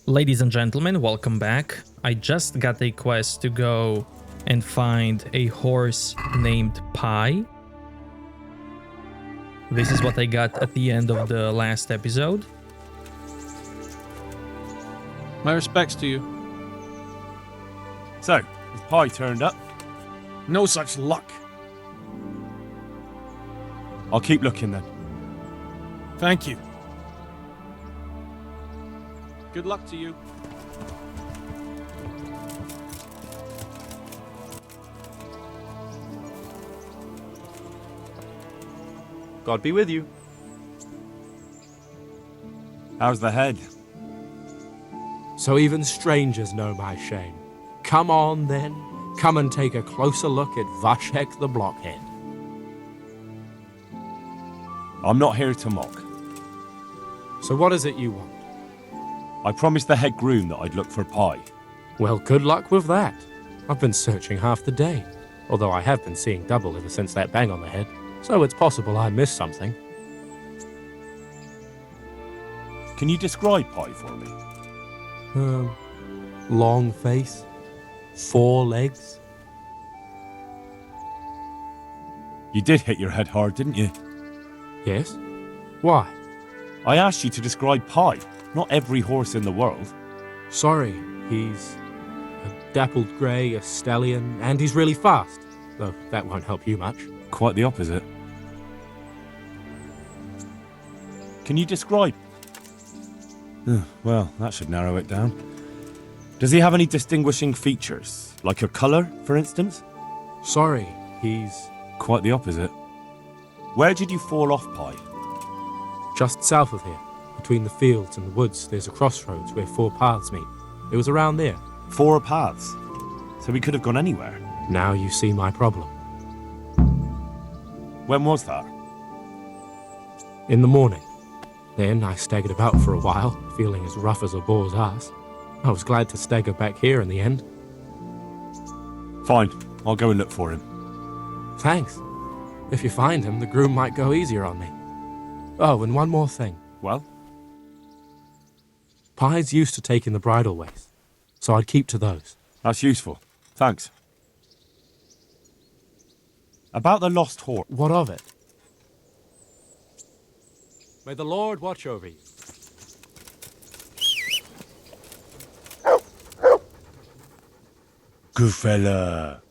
Ladies and gentlemen, welcome back. I just got a quest to go and find a horse named Pi. This is what I got at the end of the last episode. My respects to you. So, has Pi turned up? No such luck. I'll keep looking then. Thank you. Good luck to you. God be with you. How's the head? So even strangers know my shame. Come on then, come and take a closer look at Vashek the Blockhead. I'm not here to mock. So what is it you want? I promised the head groom that I'd look for Pi. Well, good luck with that. I've been searching half the day, although I have been seeing double ever since that bang on the head, so it's possible I missed something. Can you describe Pi for me? Long face, 4 legs. You did hit your head hard, didn't you? Yes? Why? I asked you to describe Pi, not every horse in the world. Sorry, he's a dappled grey, a stallion, and he's really fast, though that won't help you much. Quite the opposite. Can you describe? Well, that should narrow it down. Does he have any distinguishing features? Like a colour, for instance? Sorry, he's Quite the opposite. Where did you fall off, Pi? just south of here. Between the fields and the woods, there's a crossroads where 4 paths meet. It was around there. 4 paths. So we could have gone anywhere. Now you see my problem. When was that? In the morning. Then I staggered about for a while, feeling as rough as a boar's ass. I was glad to stagger back here in the end. Fine, I'll go and look for him. Thanks. If you find him, the groom might go easier on me. Oh, and one more thing. Well? Pi's used to taking the bridle ways, so I'd keep to those. That's useful. Thanks. About the lost horse. What of it? May the Lord watch over you. Good fella.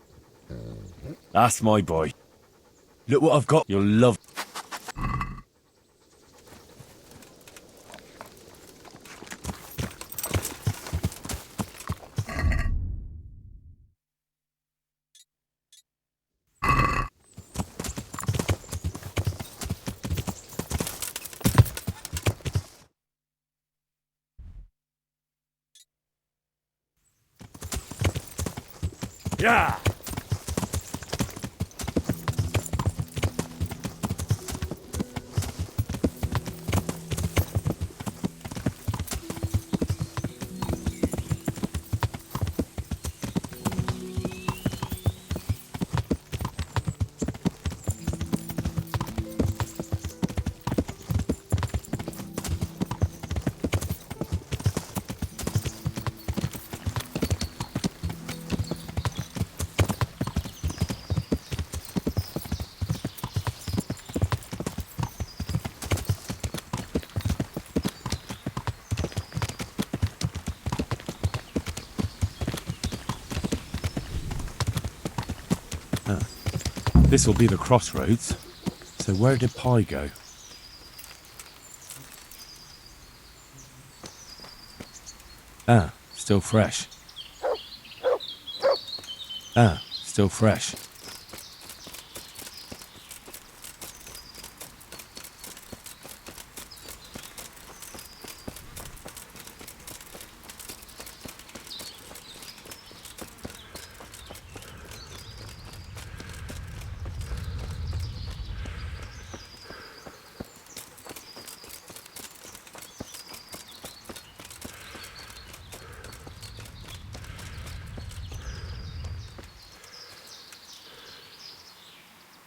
That's my boy. Look what I've got. You'll love. Yeah. This will be the crossroads. So where did Pi go? Ah, still fresh. Ah, still fresh.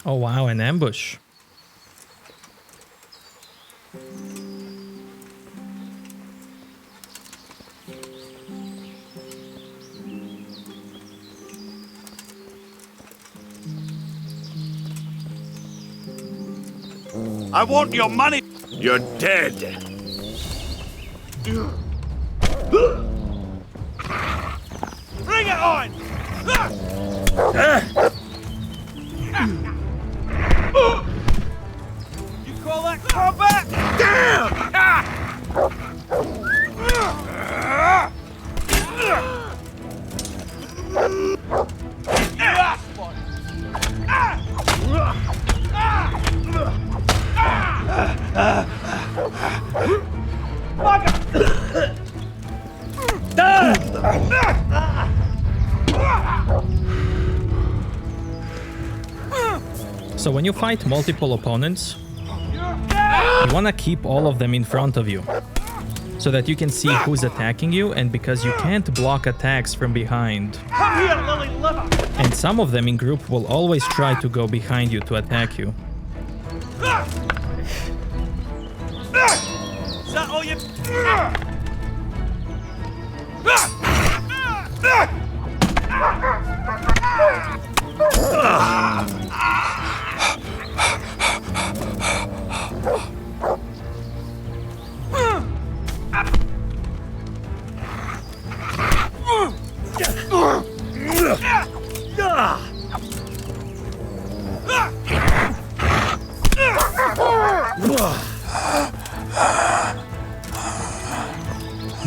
Oh wow, an ambush. I want your money! You're dead! Bring it on! You call that combat? Damn! So when you fight multiple opponents, you want to keep all of them in front of you so that you can see who's attacking you, and because you can't block attacks from behind. And some of them in group will always try to go behind you to attack you. Is that all you...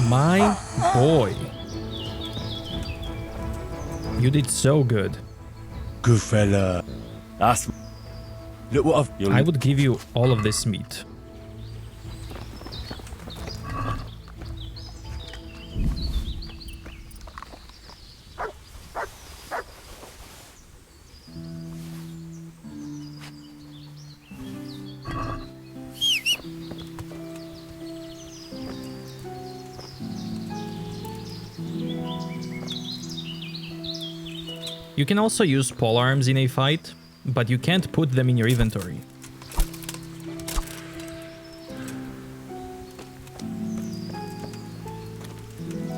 My boy. You did so good. Good fella. That's... Look what I've... I would give you all of this meat. You can also use polearms in a fight, but you can't put them in your inventory.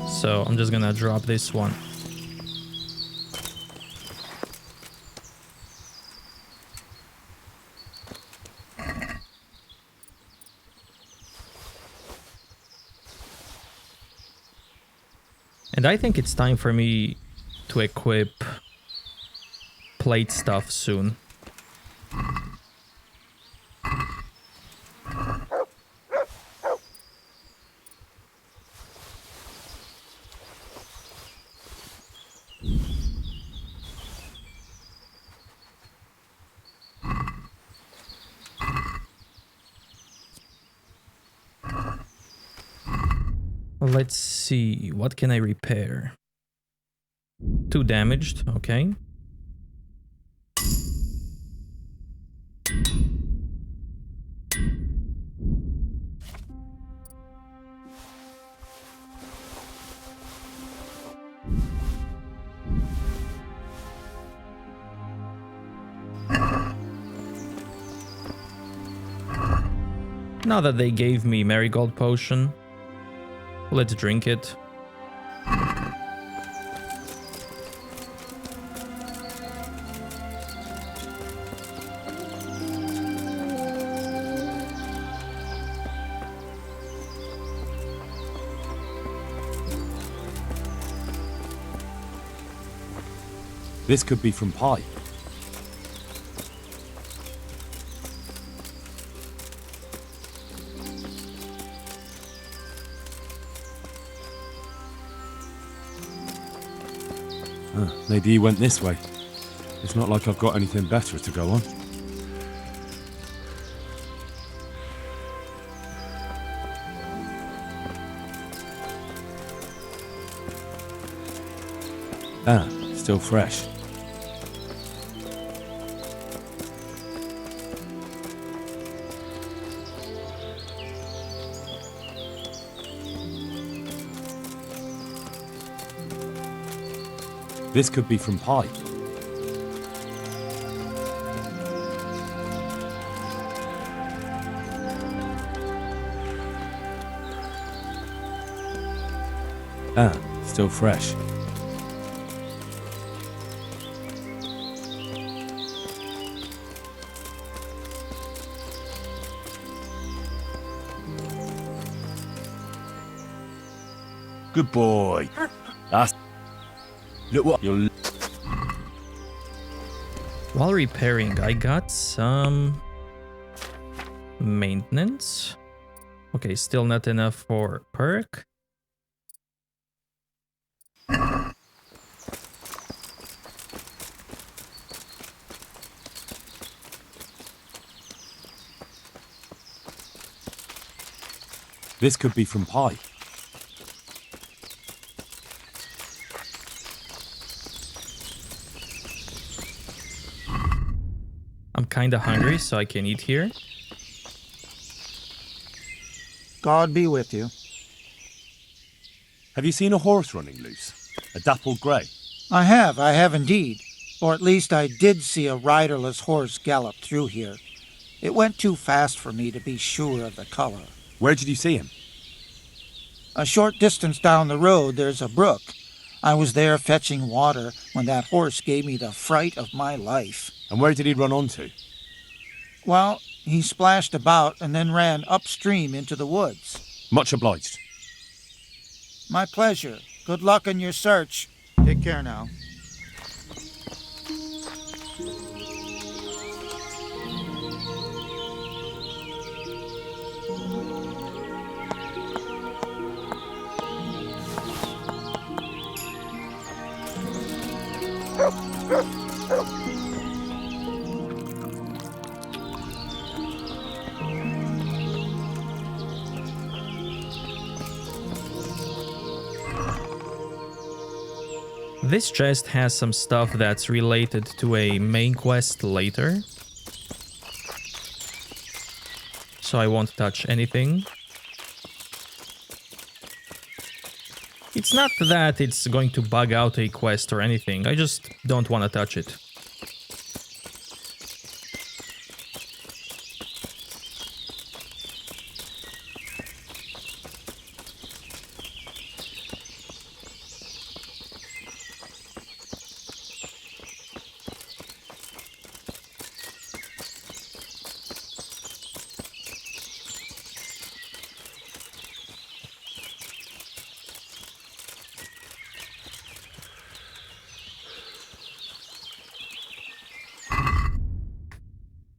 So I'm just gonna drop this one. And I think it's time for me to equip plate stuff soon. Let's see, what can I repair? 2 damaged, okay. Now that they gave me marigold potion, let's drink it. This could be from Pi. Maybe he went this way. It's not like I've got anything better to go on. Ah, still fresh. This could be from Pi. Ah, still fresh. Good boy. That's... Look what you're... While repairing, I got some maintenance. Okay, still not enough for perk. This could be from Pi. I'm kinda hungry, so I can eat here. God be with you. Have you seen a horse running loose? A dappled grey? I have indeed. Or at least I did see a riderless horse gallop through here. It went too fast for me to be sure of the color. Where did you see him? A short distance down the road there's a brook. I was there fetching water when that horse gave me the fright of my life. And where did he run onto? Well, he splashed about and then ran upstream into the woods. Much obliged. My pleasure. Good luck in your search. Take care now. This chest has some stuff that's related to a main quest later. So I won't touch anything. It's not that it's going to bug out a quest or anything, I just don't want to touch it.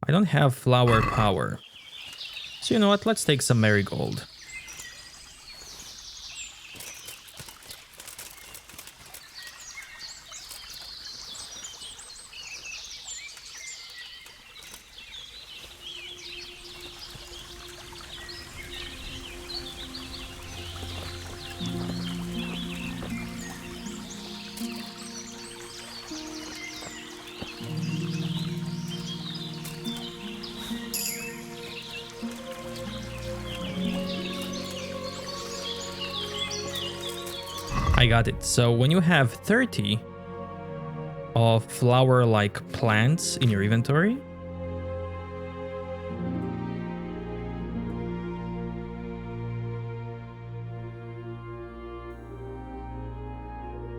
I don't have flower power. So you know what, let's take some marigold. I got it. So when you have 30 of flower-like plants in your inventory,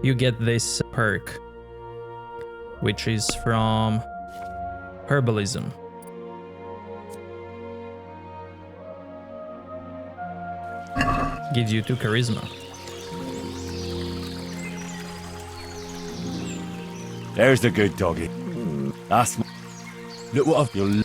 you get this perk, which is from herbalism. Gives you 2 charisma. There's the good doggy. That's... Look what I've... You're...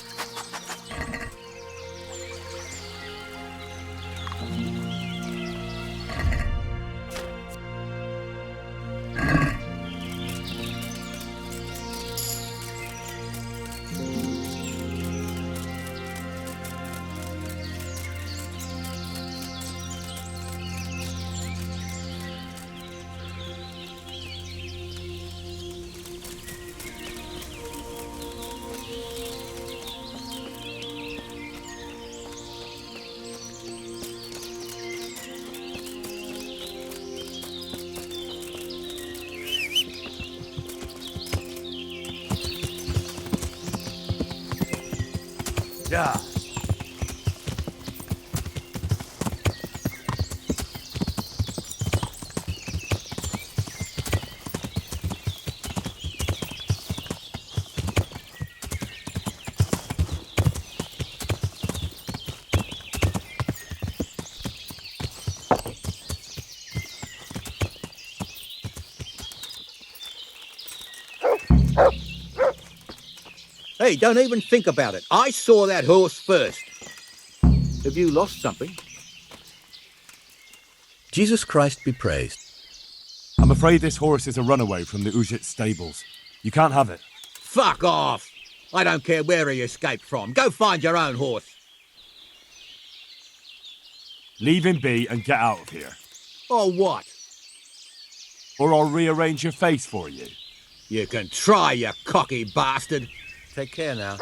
Yeah. Hey, don't even think about it. I saw that horse first. Have you lost something? Jesus Christ be praised. I'm afraid this horse is a runaway from the Ujit stables. You can't have it. Fuck off! I don't care where he escaped from. Go find your own horse. Leave him be and get out of here. Or what? Or I'll rearrange your face for you. You can try, you cocky bastard. Take care now.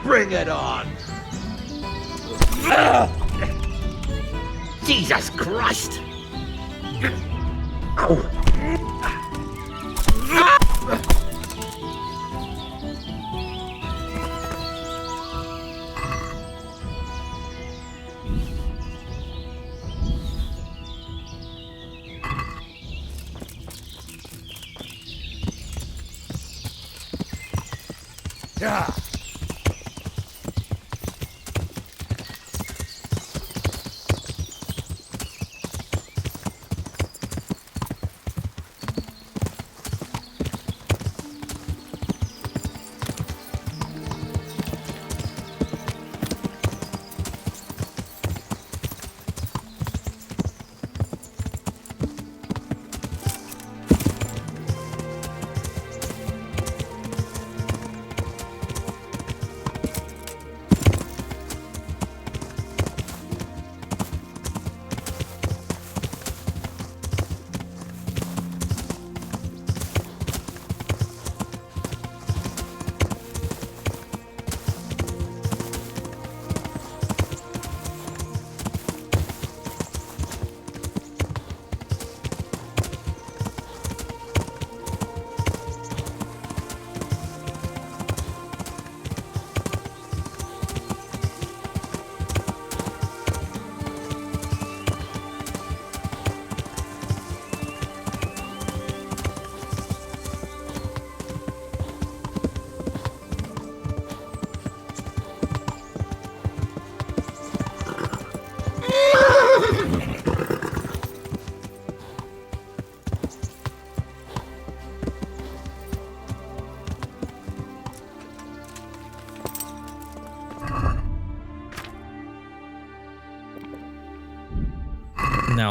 Bring it on. Jesus Christ! Yeah.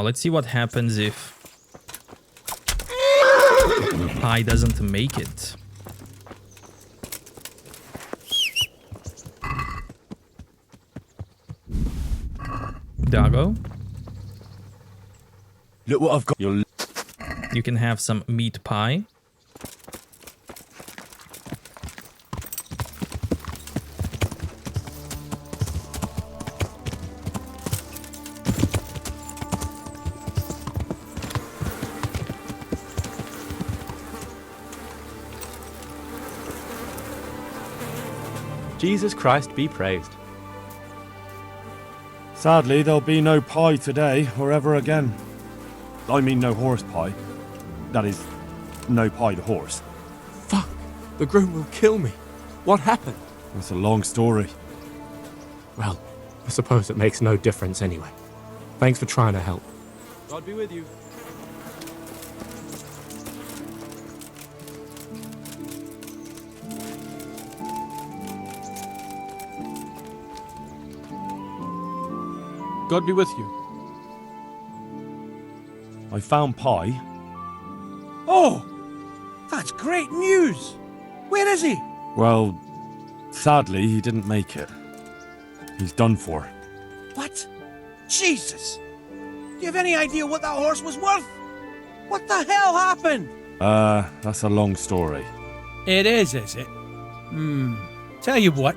Now, let's see what happens if Pi doesn't make it. Dago, Look what I've got. you can have some meat pie. Jesus Christ be praised. Sadly, there'll be no pie today or ever again. I mean no horse pie. That is, no pie to horse. Fuck! The groom will kill me. What happened? That's a long story. Well, I suppose it makes no difference anyway. Thanks for trying to help. God be with you. God be with you. I found pie. Oh, that's great news. Where is he? Well, sadly, he didn't make it. He's done for. What? Jesus! Do you have any idea what that horse was worth? What the hell happened? That's a long story. It is it? Tell you what,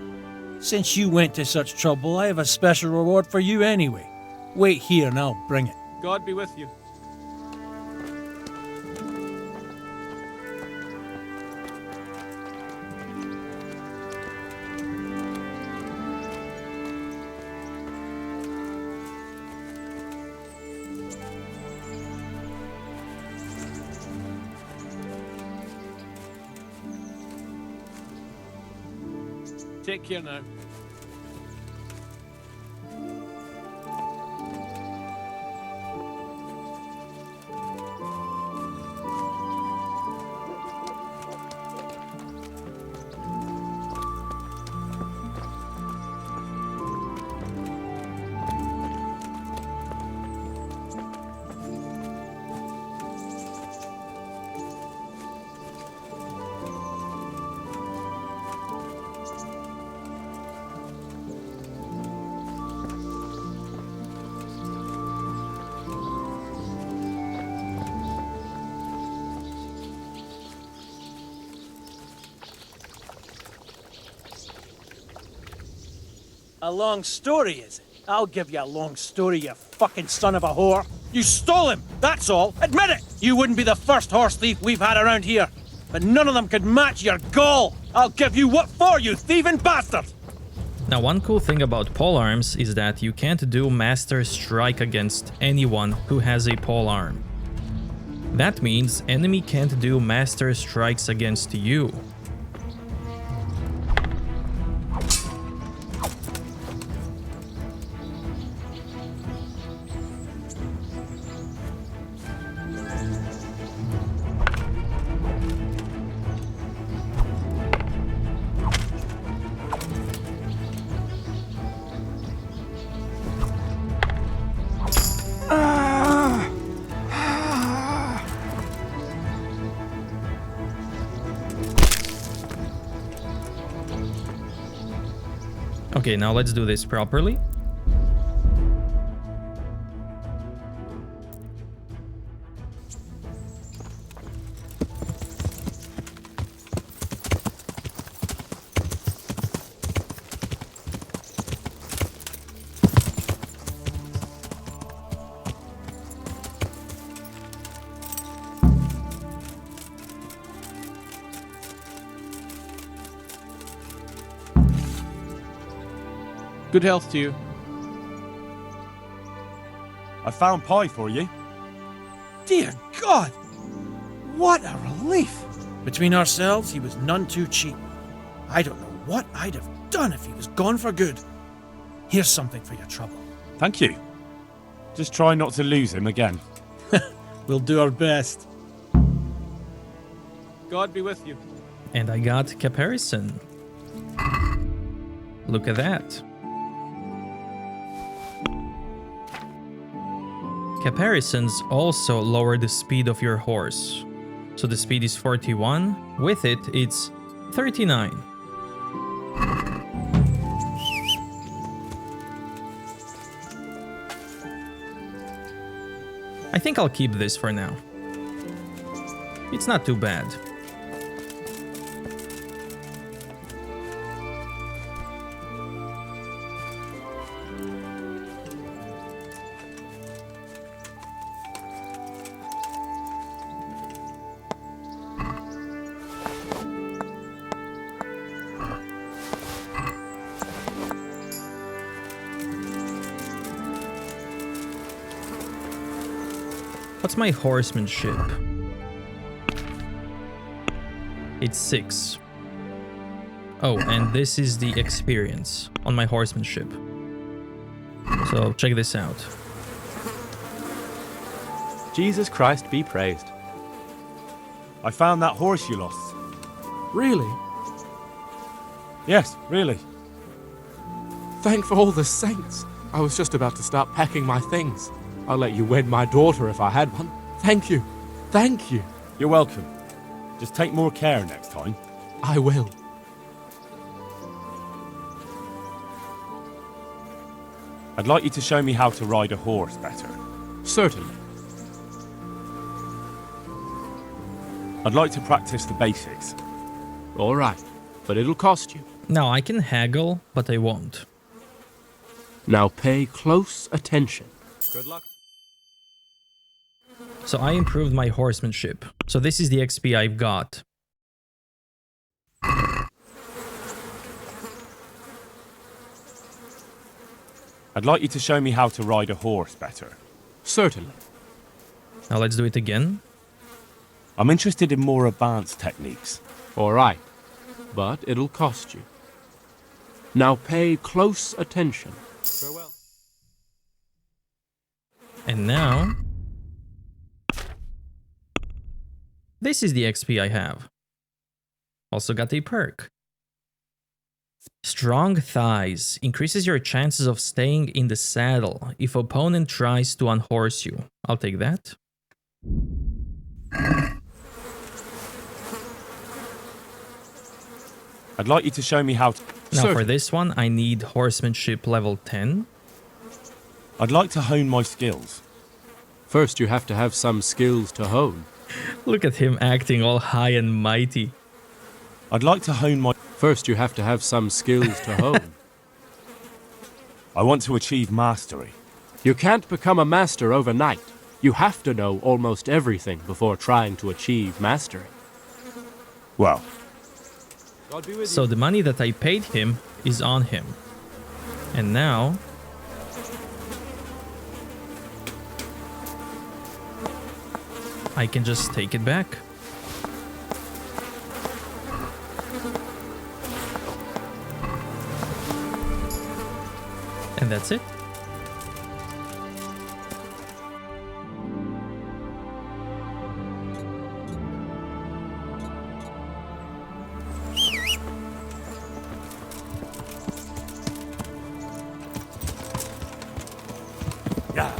since you went to such trouble, I have a special reward for you anyway. Wait here and I'll bring it. God be with you. Take care now. A long story, is it? I'll give you a long story, you fucking son of a whore. You stole him, that's all. Admit it! You wouldn't be the first horse thief we've had around here. But none of them could match your gall. I'll give you what for, you thieving bastard! Now, one cool thing about polearms is that you can't do Master Strike against anyone who has a polearm. That means enemy can't do Master Strikes against you. Okay, now let's do this properly. Good health to you. I found pie for you. Dear God! What a relief! Between ourselves, he was none too cheap. I don't know what I'd have done if he was gone for good. Here's something for your trouble. Thank you. Just try not to lose him again. We'll do our best. God be with you. And I got Caparison. Look at that. Caparisons also lower the speed of your horse. So the speed is 41, with it it's 39. I think I'll keep this for now. It's not too bad. What's my horsemanship? It's 6. Oh, and this is the experience on my horsemanship. So check this out. Jesus Christ be praised. I found that horse you lost. Really? Yes, really. Thank for all the saints. I was just about to start packing my things. I'll let you wed my daughter if I had one. Thank you. Thank you. You're welcome. Just take more care next time. I will. I'd like you to show me how to ride a horse better. Certainly. I'd like to practice the basics. All right, but it'll cost you. Now I can haggle, but I won't. Now pay close attention. Good luck. So I improved my horsemanship. So this is the XP I've got. I'd like you to show me how to ride a horse better. Certainly. Now let's do it again. I'm interested in more advanced techniques. All right, but it'll cost you. Now pay close attention. Farewell. And now... this is the XP I have. Also got a perk. Strong thighs increases your chances of staying in the saddle if opponent tries to unhorse you. I'll take that. I'd like you to show me how to... Now for this one, I need horsemanship level 10. I'd like to hone my skills. First, you have to have some skills to hone. Look at him acting all high and mighty. I'd like to hone my... First, you have to have some skills to hone. I want to achieve mastery. You can't become a master overnight. You have to know almost everything before trying to achieve mastery. Well, God be with So the money that I paid him is on him. And now... I can just take it back. And that's it. Yeah.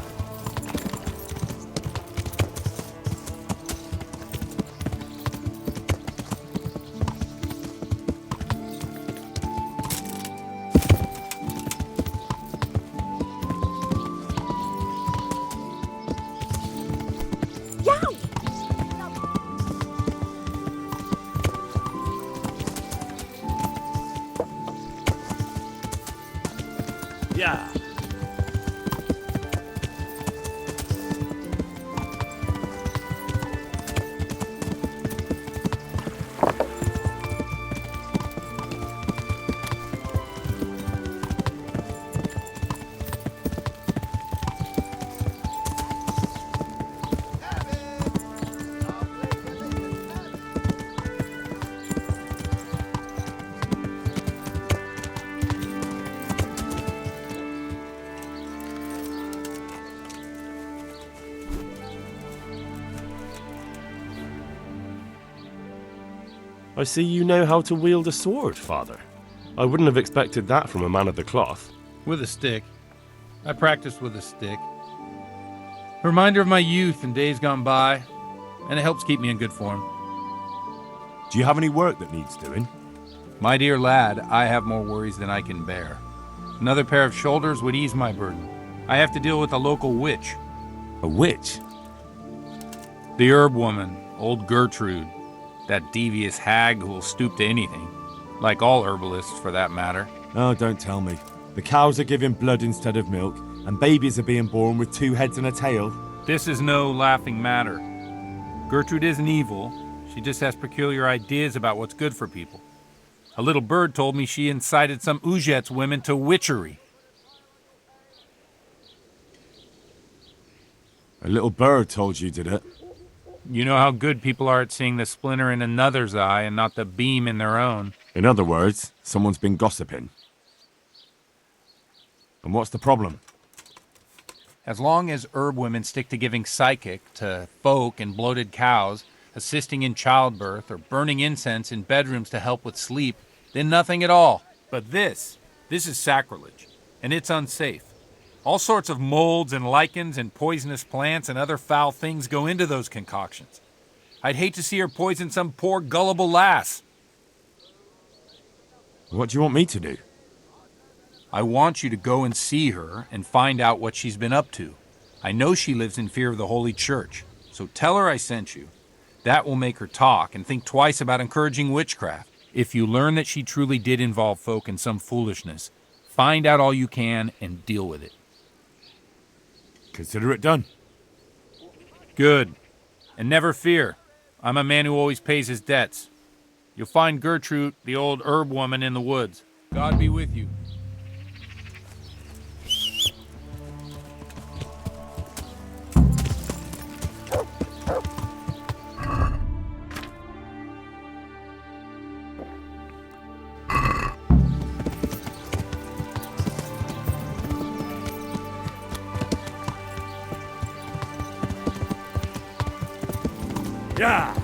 Yeah. I see you know how to wield a sword, Father. I wouldn't have expected that from a man of the cloth. With a stick. I practice with a stick. A reminder of my youth and days gone by, and it helps keep me in good form. do you have any work that needs doing? My dear lad, I have more worries than I can bear. Another pair of shoulders would ease my burden. I have to deal with a local witch. A witch? The herb woman, old Gertrude. That devious hag who will stoop to anything. Like all herbalists, for that matter. Oh, don't tell me. The cows are giving blood instead of milk, and babies are being born with 2 heads and a tail. This is no laughing matter. Gertrude isn't evil. She just has peculiar ideas about what's good for people. A little bird told me she incited some Ujet's women to witchery. A little bird told you, did it? You know how good people are at seeing the splinter in another's eye and not the beam in their own. In other words, someone's been gossiping. And what's the problem? As long as herb women stick to giving psychic to folk and bloated cows, assisting in childbirth, or burning incense in bedrooms to help with sleep, then nothing at all. But this is sacrilege, and it's unsafe. All sorts of molds and lichens and poisonous plants and other foul things go into those concoctions. I'd hate to see her poison some poor gullible lass. What do you want me to do? I want you to go and see her and find out what she's been up to. I know she lives in fear of the Holy Church, so tell her I sent you. That will make her talk and think twice about encouraging witchcraft. If you learn that she truly did involve folk in some foolishness, find out all you can and deal with it. Consider it done. Good. And never fear. I'm a man who always pays his debts. You'll find Gertrude, the old herb woman, in the woods. God be with you. Yeah.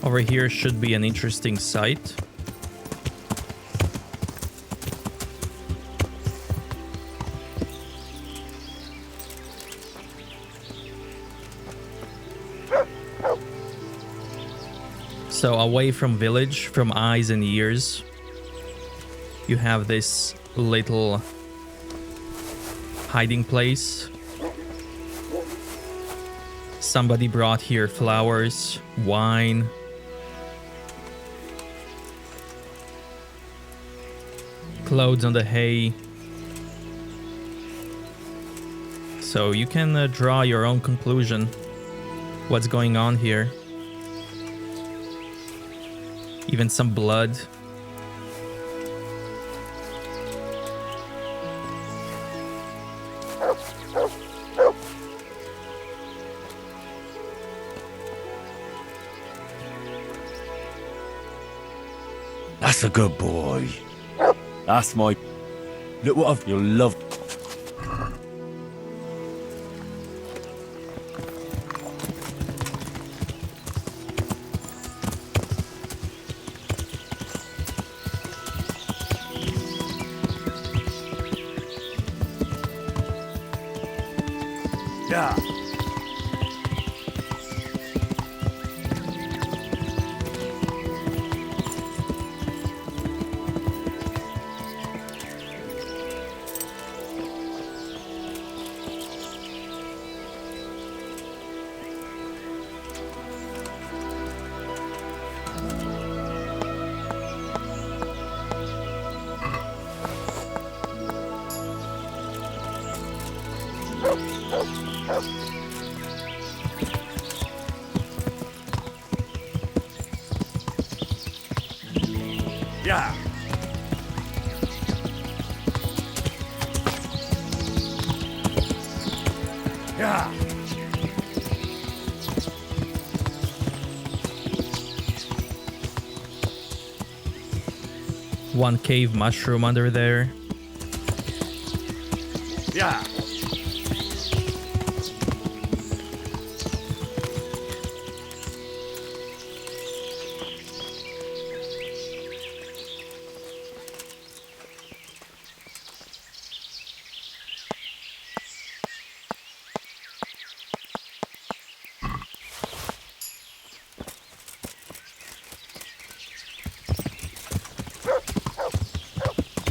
Over here should be an interesting site. So away from village, from eyes and ears, you have this little hiding place. Somebody brought here flowers, wine. Clothes on the hay. So you can draw your own conclusion. What's going on here? Even some blood. That's a good boy. That's my... Look what I've... You'll love... Yeah. Yeah. Yeah. One cave mushroom under there. Yeah.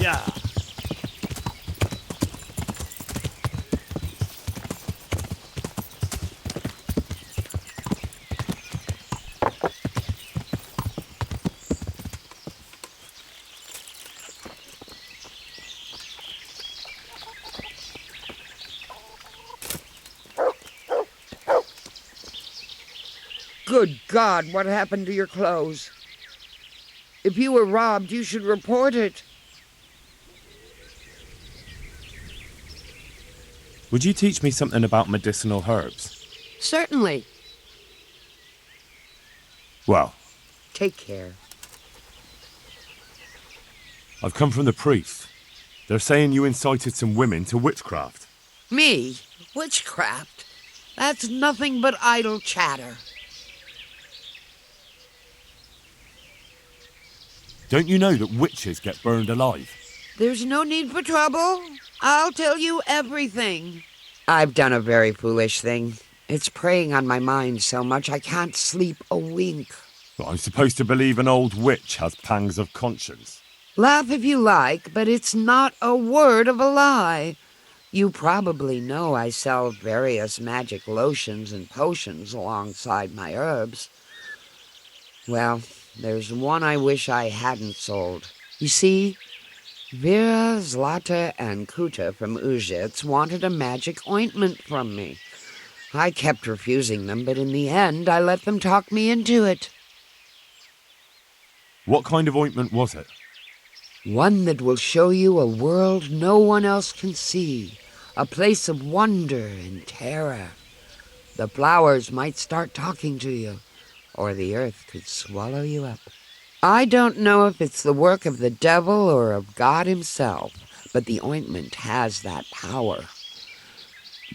Yeah. Good God, what happened to your clothes? If you were robbed, you should report it. Would you teach me something about medicinal herbs? Certainly. Well, Take care. I've come from the priest. They're saying you incited some women to witchcraft. Me? Witchcraft? That's nothing but idle chatter. Don't you know that witches get burned alive? There's no need for trouble. I'll tell you everything. I've done a very foolish thing. It's preying on my mind so much I can't sleep a wink. Well, I'm supposed to believe an old witch has pangs of conscience. Laugh if you like, but it's not a word of a lie. You probably know I sell various magic lotions and potions alongside my herbs. Well, there's one I wish I hadn't sold. You see, Vera, Zlata, and Kuta from Uzhitz wanted a magic ointment from me. I kept refusing them, but in the end I let them talk me into it. What kind of ointment was it? One that will show you a world no one else can see, a place of wonder and terror. The flowers might start talking to you, or the earth could swallow you up. I don't know if it's the work of the devil or of God himself, but the ointment has that power.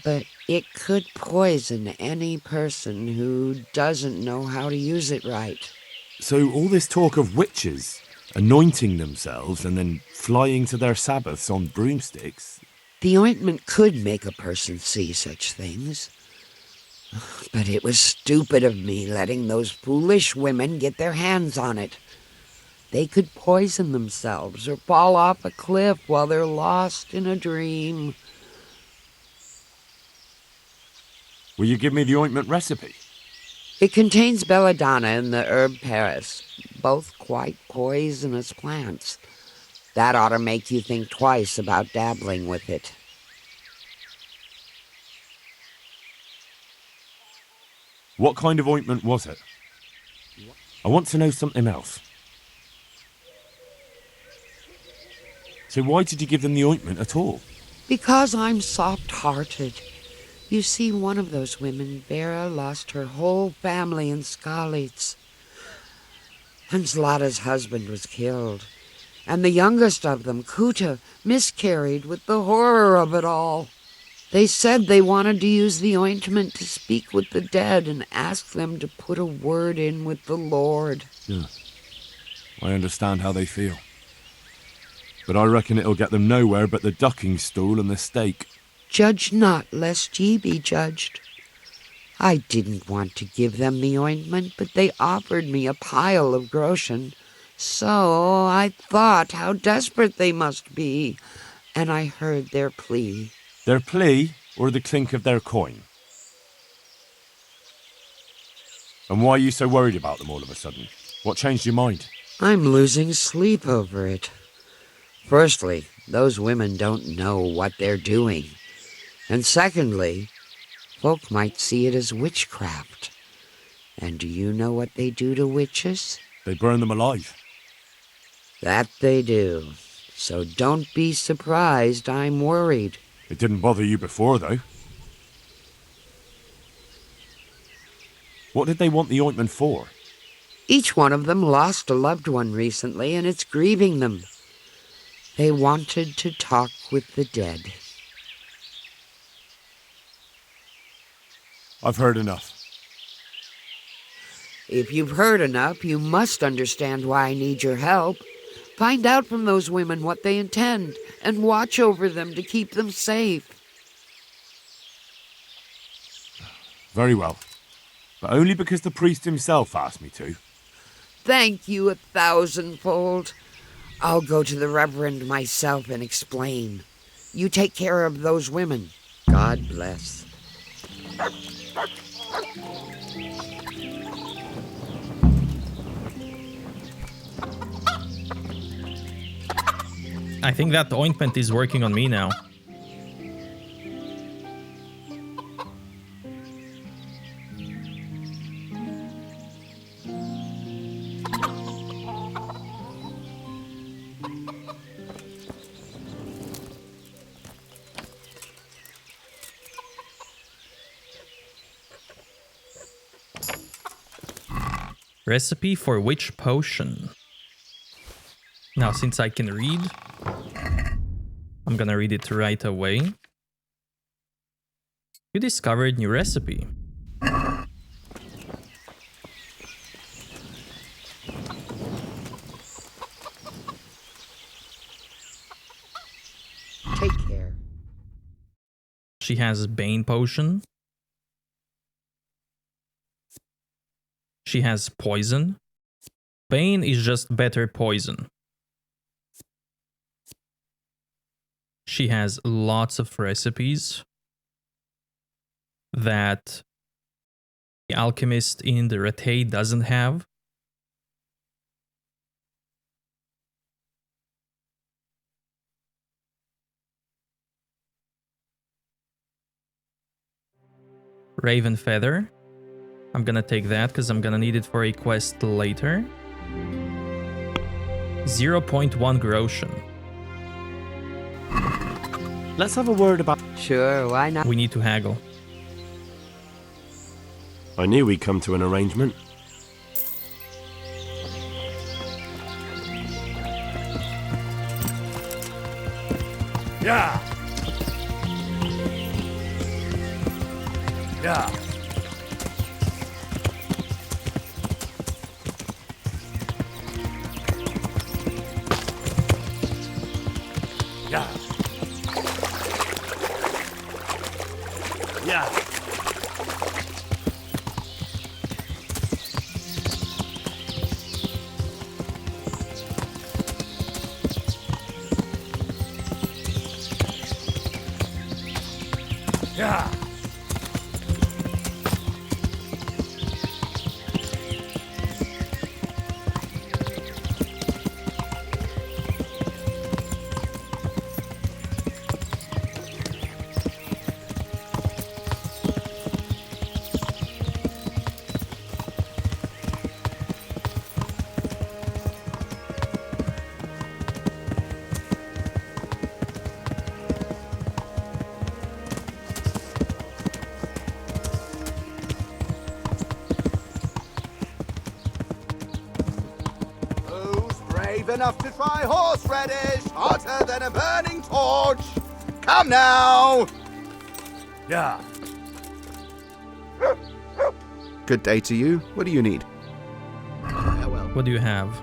But it could poison any person who doesn't know how to use it right. So all this talk of witches anointing themselves and then flying to their Sabbaths on broomsticks... The ointment could make a person see such things. But it was stupid of me letting those foolish women get their hands on it. They could poison themselves or fall off a cliff while they're lost in a dream. Will you give me the ointment recipe? It contains belladonna and the herb Paris, both quite poisonous plants. That ought to make you think twice about dabbling with it. What kind of ointment was it? I want to know something else. So why did you give them the ointment at all? Because I'm soft-hearted. You see, one of those women, Vera, lost her whole family in Skalitz. And Zlata's husband was killed. And the youngest of them, Kuta, miscarried with the horror of it all. They said they wanted to use the ointment to speak with the dead and ask them to put a word in with the Lord. Yeah. I understand how they feel. But I reckon it'll get them nowhere but the ducking stool and the stake. Judge not, lest ye be judged. I didn't want to give them the ointment, but they offered me a pile of groschen. So I thought how desperate they must be, and I heard their plea. Their plea, or the clink of their coin? And why are you so worried about them all of a sudden? What changed your mind? I'm losing sleep over it. Firstly, those women don't know what they're doing. And secondly, folk might see it as witchcraft. And do you know what they do to witches? They burn them alive. That they do. So don't be surprised I'm worried. It didn't bother you before, though. What did they want the ointment for? Each one of them lost a loved one recently, and it's grieving them. They wanted to talk with the dead. I've heard enough. If you've heard enough, you must understand why I need your help. Find out from those women what they intend, and watch over them to keep them safe. Very well. But only because the priest himself asked me to. Thank you 1,000-fold. I'll go to the Reverend myself and explain. You take care of those women. God bless. I think that ointment is working on me now. Recipe for witch potion. Now, since I can read, I'm gonna read it right away. You discovered new recipe. Take care. She has Bane potion. She has poison. Bane is just better poison. She has lots of recipes that the alchemist in the Rattay doesn't have. Raven Feather. I'm gonna take that because I'm gonna need it for a quest later. 0.1 groschen. Let's have a word about... Sure, why not? We need to haggle. I knew we'd come to an arrangement. Yeah! Yeah! Yeah! Yeah! Yeah. Brave enough to try horseradish, hotter than a burning torch. Come now. Yeah. Good day to you. What do you need? Farewell. What do you have?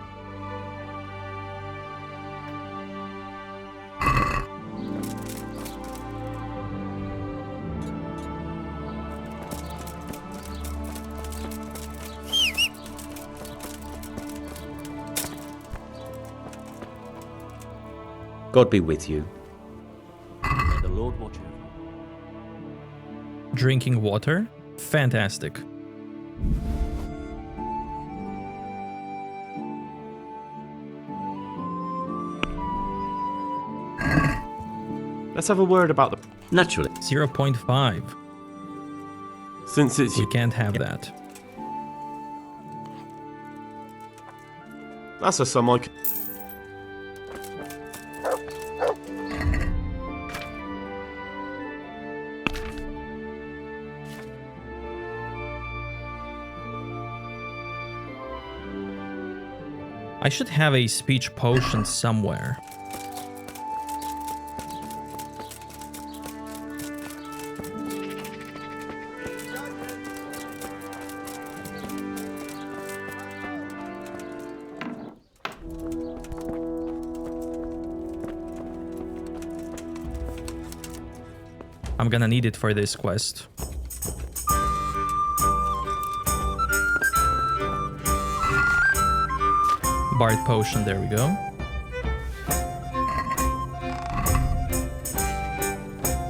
God be with you. May the Lord watch over you. Drinking water? Fantastic. Let's have a word about the... Naturally. 0.5. Since it's... We can't have that. That's a sum I could... I should have a speech potion somewhere. I'm gonna need it for this quest. Bard potion, there we go.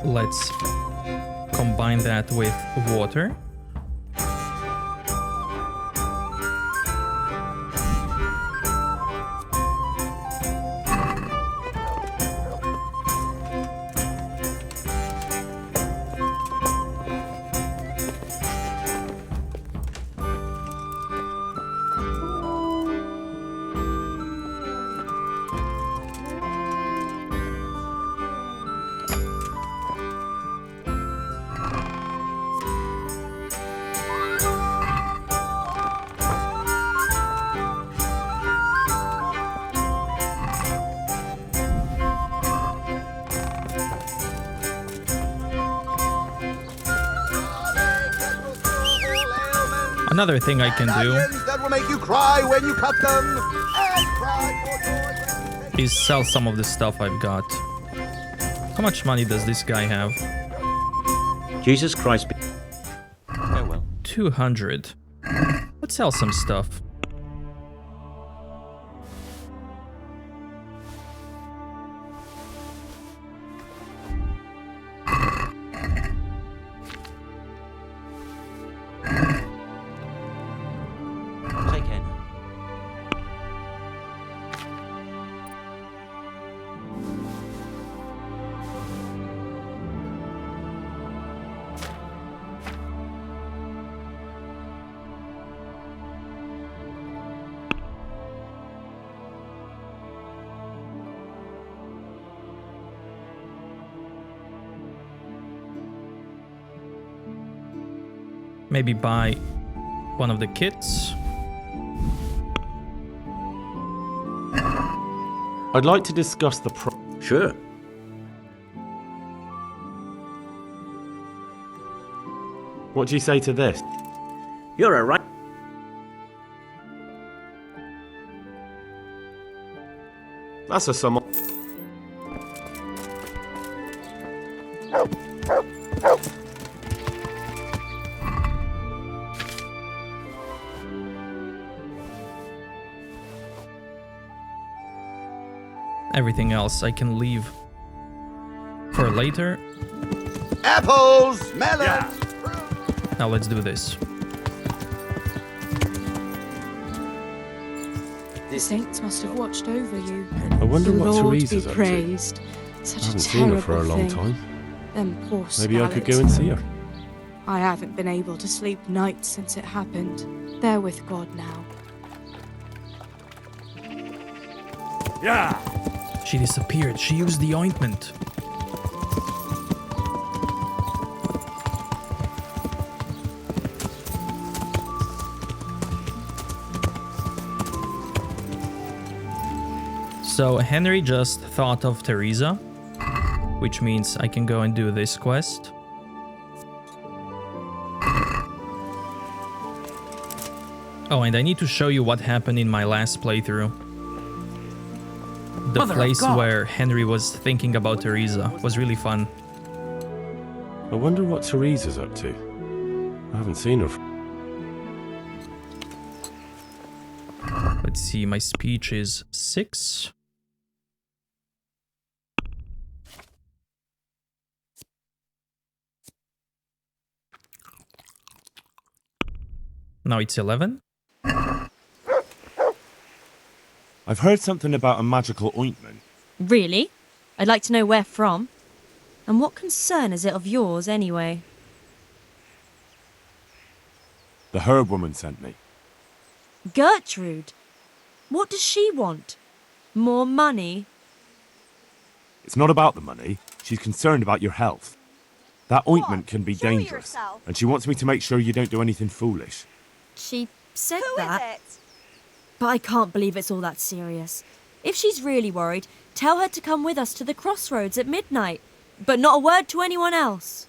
Let's combine that with water. Another thing I can do That will make you cry when you cut them. is sell some of the stuff I've got. How much money does this guy have? Jesus Christ be... Farewell. 200. Let's sell some stuff. Take care now. Maybe buy one of the kits. I'd like to discuss the Sure. What do you say to this? You're a right... That's a sum... Everything else I can leave for later. Apples, melons. Now let's do this. The saints must have watched over you. I wonder the what Lord Teresa's be up praised. to. Such I haven't a seen her terrible for a long thing. time. Them poor Maybe I could Scarlets. go and see her. I haven't been able to sleep nights since it happened. They're with God now. Yeah. She disappeared. She used the ointment. So Henry just thought of Teresa, which means I can go and do this quest. Oh, and I need to show you what happened in my last playthrough. The place where Henry was thinking about Teresa was really fun. I wonder what Teresa's up to. I haven't seen her. Let's see, my speech is 6. Now it's 11. I've heard something about a magical ointment. Really? I'd like to know where from. And what concern is it of yours, anyway? The herb woman sent me. Gertrude? What does she want? More money? It's not about the money. She's concerned about your health. That ointment can be dangerous, and she wants me to make sure you don't do anything foolish. She said that. But I can't believe it's all that serious. If she's really worried, tell her to come with us to the crossroads at midnight. But not a word to anyone else.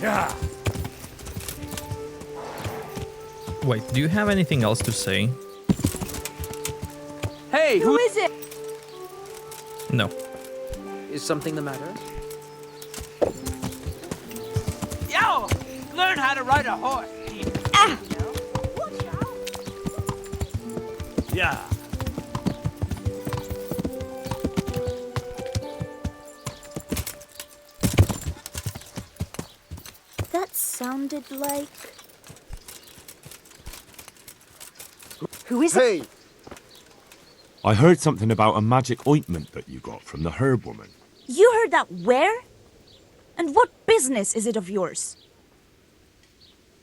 Yeah. Wait, do you have anything else to say? Hey, who is it? No. Is something the matter? Yo! Learn how to ride a horse. Yeah. That sounded like... Who is it? I heard something about a magic ointment that you got from the herb woman. You heard that where? And what business is it of yours?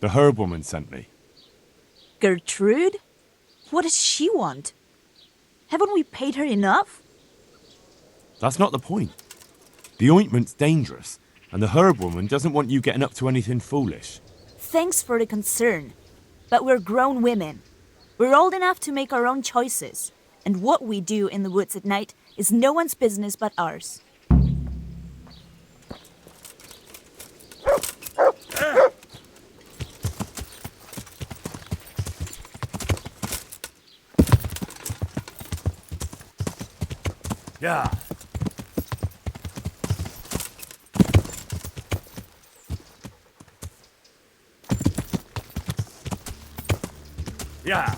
The herb woman sent me. Gertrude? What does she want? Haven't we paid her enough? That's not the point. The ointment's dangerous, and the herb woman doesn't want you getting up to anything foolish. Thanks for the concern. But we're grown women. We're old enough to make our own choices. And what we do in the woods at night is no one's business but ours. Yeah. Yeah.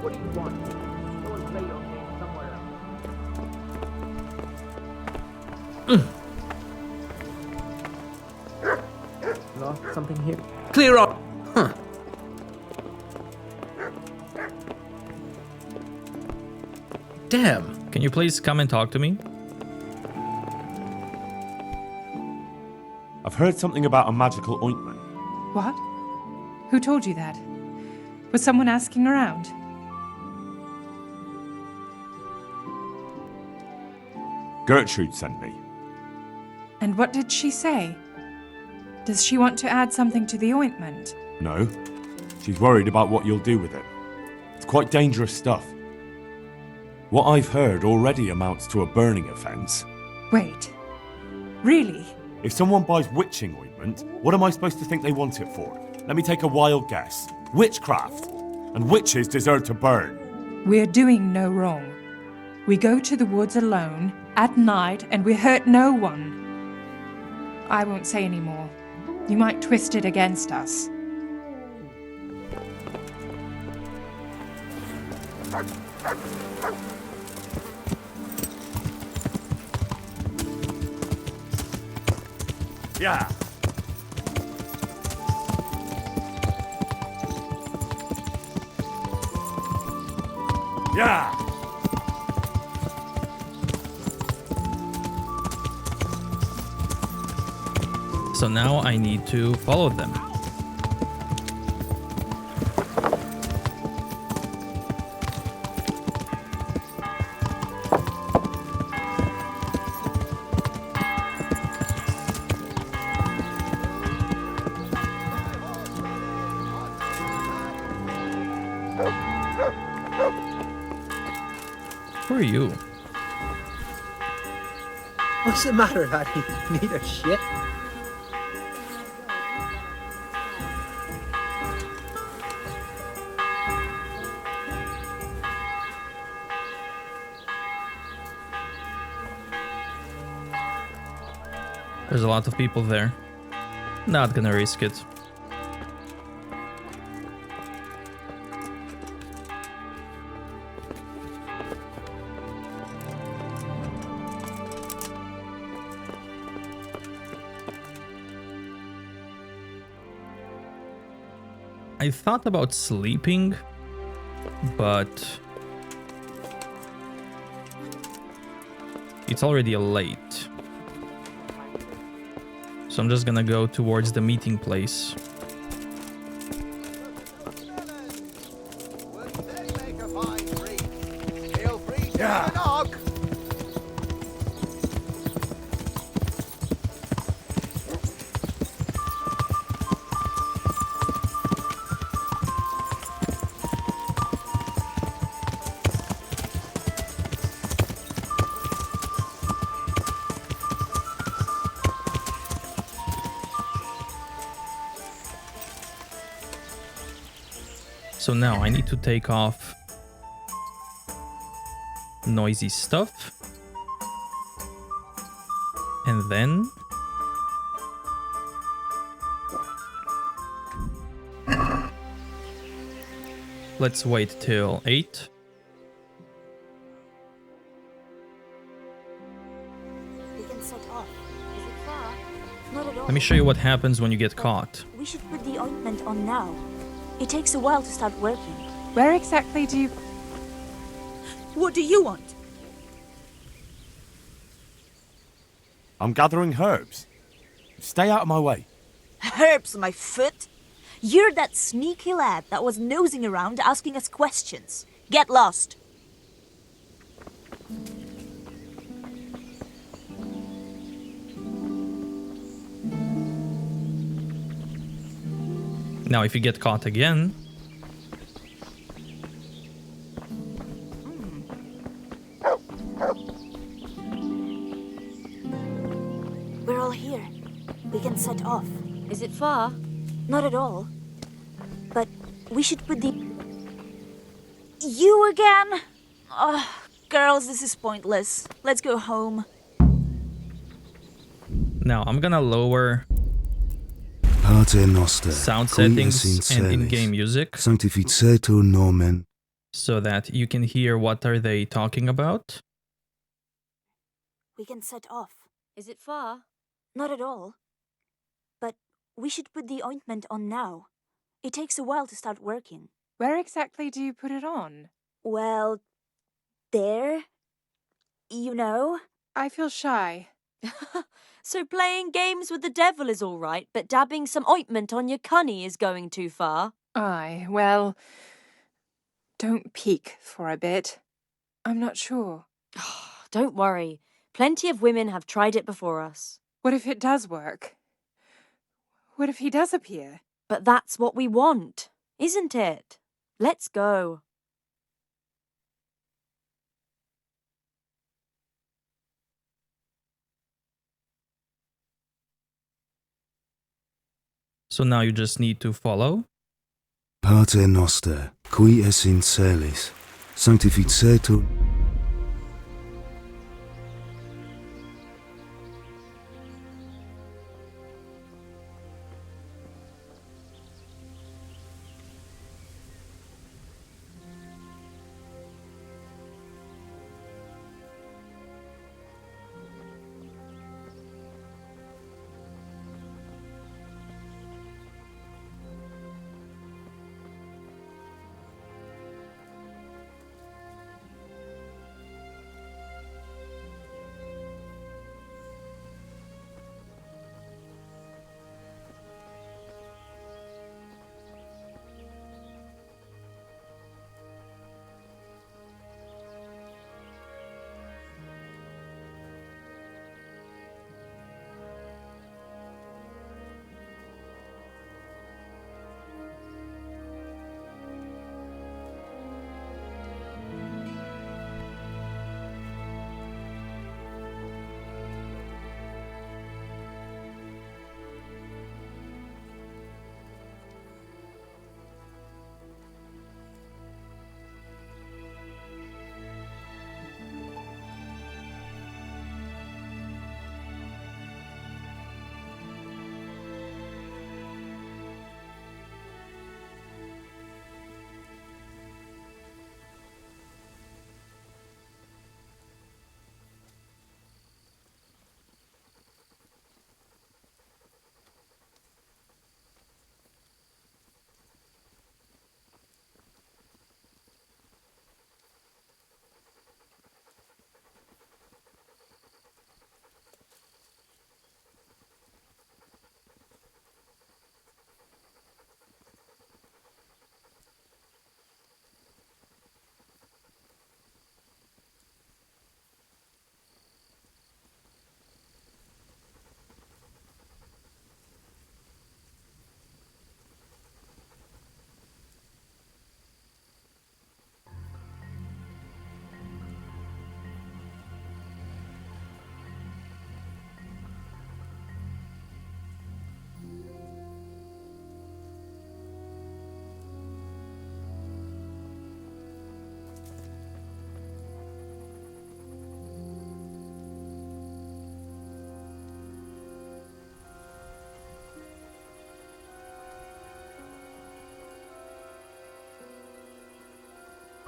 What do you want? Go and play your game somewhere else. Lost something here? Clear up! Huh. Damn. Can you please come and talk to me? I've heard something about a magical ointment. What? Who told you that? Was someone asking around? Gertrude sent me. And what did she say? Does she want to add something to the ointment? No. She's worried about what you'll do with it. It's quite dangerous stuff. What I've heard already amounts to a burning offence. Wait. Really? If someone buys witching ointment, what am I supposed to think they want it for? Let me take a wild guess. Witchcraft! And witches deserve to burn. We're doing no wrong. We go to the woods alone, at night, and we hurt no one. I won't say any more. You might twist it against us. Yeah. Yeah. So now I need to follow them. Who are you? What's the matter, laddie? Need a shit? There's a lot of people there. Not gonna risk it. I thought about sleeping, but it's already late. So I'm just gonna go towards the meeting place. Yeah. Knock. So now I need to take off noisy stuff. And then let's wait till 8. We can set off. Is it far? Not at all. Let me show you what happens when you get caught. We should put the ointment on now. It takes a while to start working. Where exactly do you... What do you want? I'm gathering herbs. Stay out of my way. Herbs, my foot? You're that sneaky lad that was nosing around asking us questions. Get lost. Now if you get caught again, we're all here. We can set off. Is it far? Not at all. But we should put the... You again? Oh, girls, this is pointless. Let's go home. now I'm gonna lower sound settings and in-game music Sanctificetur nomen. so that you can hear what are they talking about. We can set off. Is it far? Not at all. But we should put the ointment on now. It takes a while to start working. Where exactly do you put it on? Well, there. You know? I feel shy. So playing games with the devil is all right, but dabbing some ointment on your cunny is going too far. Aye, well, don't peek for a bit. I'm not sure. Don't worry. Plenty of women have tried it before us. What if it does work? What if he does appear? But that's what we want, isn't it? Let's go. So now you just need to follow. Pater noster, qui es in celis, sanctificetur.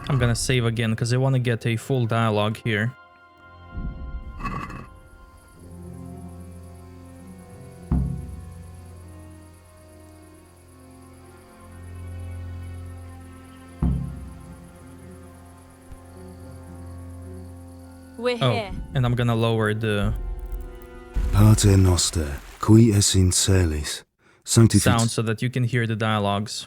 I'm gonna save again because I want to get a full dialogue here. We're here. And I'm gonna lower the Pater noster, qui es in celis, sound so that you can hear the dialogues.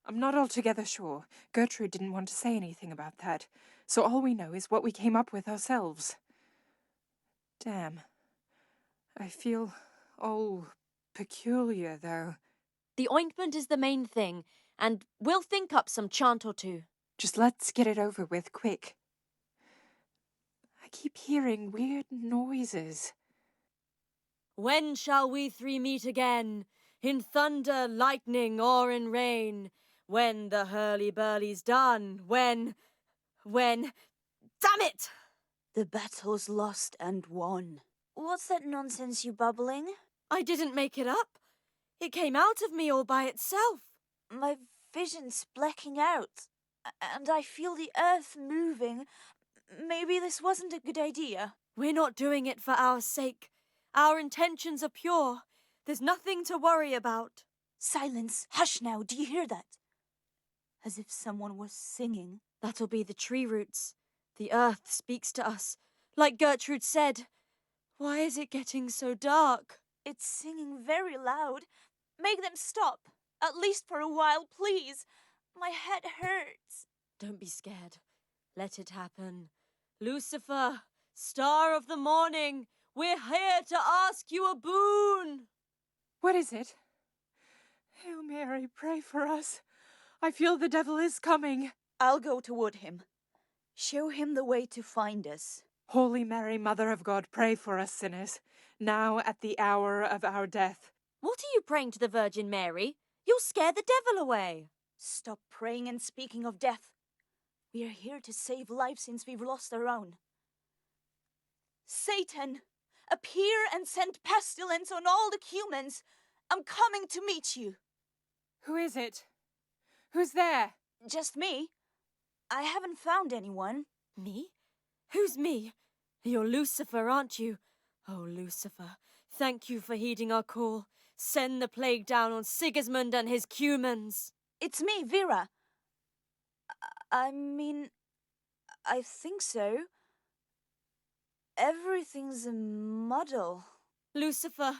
I'm not altogether sure. Gertrude didn't want to say anything about that, so all we know is what we came up with ourselves. Damn. I feel all peculiar, though. The ointment is the main thing, and we'll think up some chant or two. Just let's get it over with, quick. I keep hearing weird noises. When shall we three meet again? In thunder, lightning, or in rain? When the hurly-burly's done? When... Damn it! The battle's lost and won. What's that nonsense you bubbling? I didn't make it up. It came out of me all by itself. My vision's blacking out, and I feel the earth moving. Maybe this wasn't a good idea. We're not doing it for our sake. Our intentions are pure. There's nothing to worry about. Silence! Hush now! Do you hear that? As if someone was singing. That'll be the tree roots. The earth speaks to us. Like Gertrude said. Why is it getting so dark? It's singing very loud. Make them stop. At least for a while, please. My head hurts. Don't be scared. Let it happen. Lucifer, star of the morning, we're here to ask you a boon. What is it? Hail Mary, pray for us. I feel the devil is coming. I'll go toward him. Show him the way to find us. Holy Mary, Mother of God, pray for us sinners, now at the hour of our death. What are you praying to the Virgin Mary? You'll scare the devil away. Stop praying and speaking of death. We are here to save lives since we've lost our own. Satan, appear and send pestilence on all the humans. I'm coming to meet you. Who is it? Who's there? Just me. I haven't found anyone. Me? Who's me? You're Lucifer, aren't you? Oh, Lucifer, thank you for heeding our call. Send the plague down on Sigismund and his cumans. It's me, Vera. I mean, I think so. Everything's a muddle. Lucifer,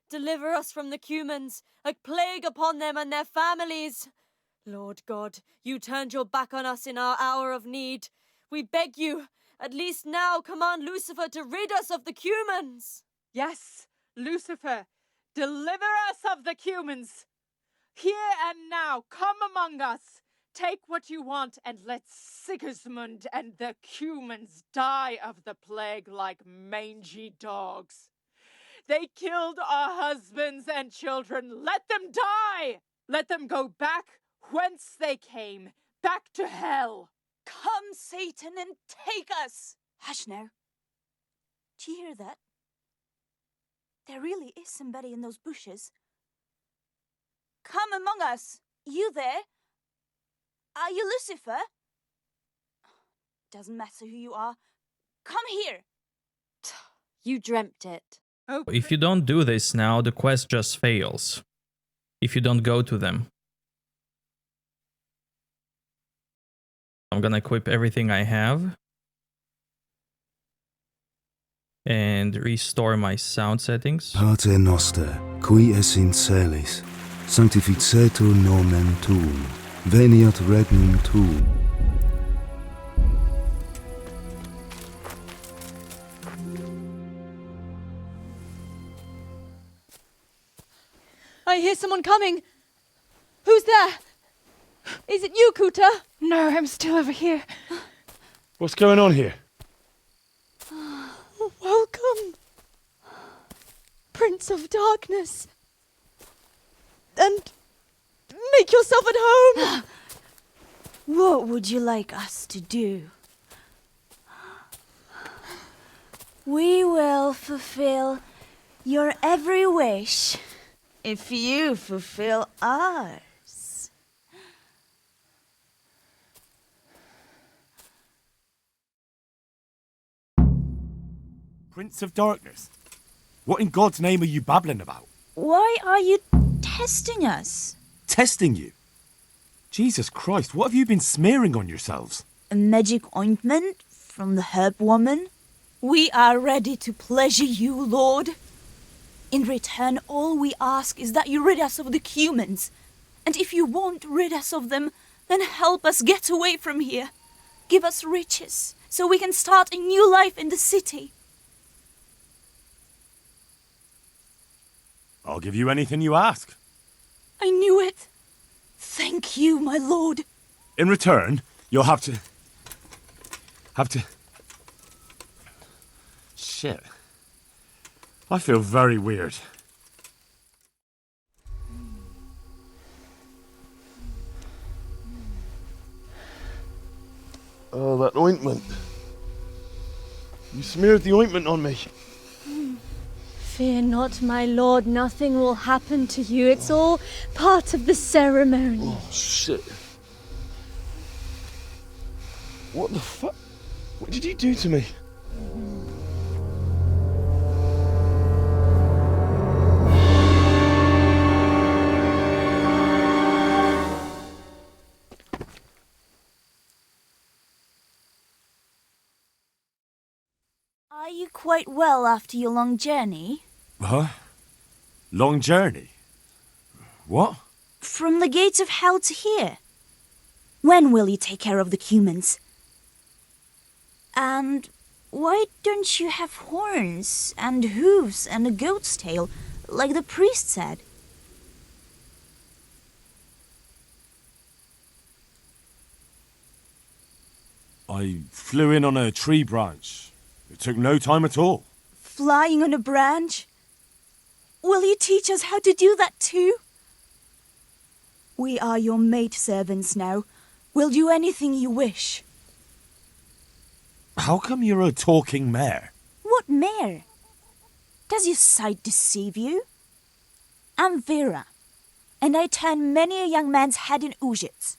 deliver us from the cumans, a plague upon them and their families. Lord God, you turned your back on us in our hour of need. We beg you, at least now command Lucifer to rid us of the cumans. Yes, Lucifer, deliver us of the cumans. Here and now, come among us. Take what you want and let Sigismund and the cumans die of the plague like mangy dogs. They killed our husbands and children. Let them die. Let them go back whence they came, back to hell. Come, Satan, and take us. Hush now. Do you hear that? There really is somebody in those bushes. Come among us. You there? Are you Lucifer? Doesn't matter who you are. Come here. You dreamt it. Oh, If you don't do this now, the quest just fails. If you don't go to them. I'm gonna equip everything I have. And restore my sound settings. Pater noster, qui es in celis, sanctificetur nomen tuum, veniat regnum tuum. I hear someone coming. Who's there? Is it you, Kuta? No, I'm still over here. What's going on here? Welcome, Prince of Darkness. And make yourself at home. What would you like us to do? We will fulfill your every wish if you fulfill ours. Prince of Darkness? What in God's name are you babbling about? Why are you testing us? Testing you? Jesus Christ, what have you been smearing on yourselves? A magic ointment from the herb woman? We are ready to pleasure you, Lord. In return, all we ask is that you rid us of the cumans. And if you won't rid us of them, then help us get away from here. Give us riches, so we can start a new life in the city. I'll give you anything you ask. I knew it. Thank you, my lord. In return, you'll have to... Shit. I feel very weird. Oh, that ointment. You smeared the ointment on me. Fear not, my lord. Nothing will happen to you. It's all part of the ceremony. Oh, shit. What the fuck? What did you do to me? Are you quite well after your long journey? Huh? Long journey? What? From the gates of hell to here. When will you take care of the cumans? And why don't you have horns and hooves and a goat's tail, like the priest said? I flew in on a tree branch. It took no time at all. Flying on a branch? Will you teach us how to do that too? We are your maidservants now. We'll do anything you wish. How come you're a talking mare? What mare? Does your sight deceive you? I'm Vera, and I turn many a young man's head in Ujits.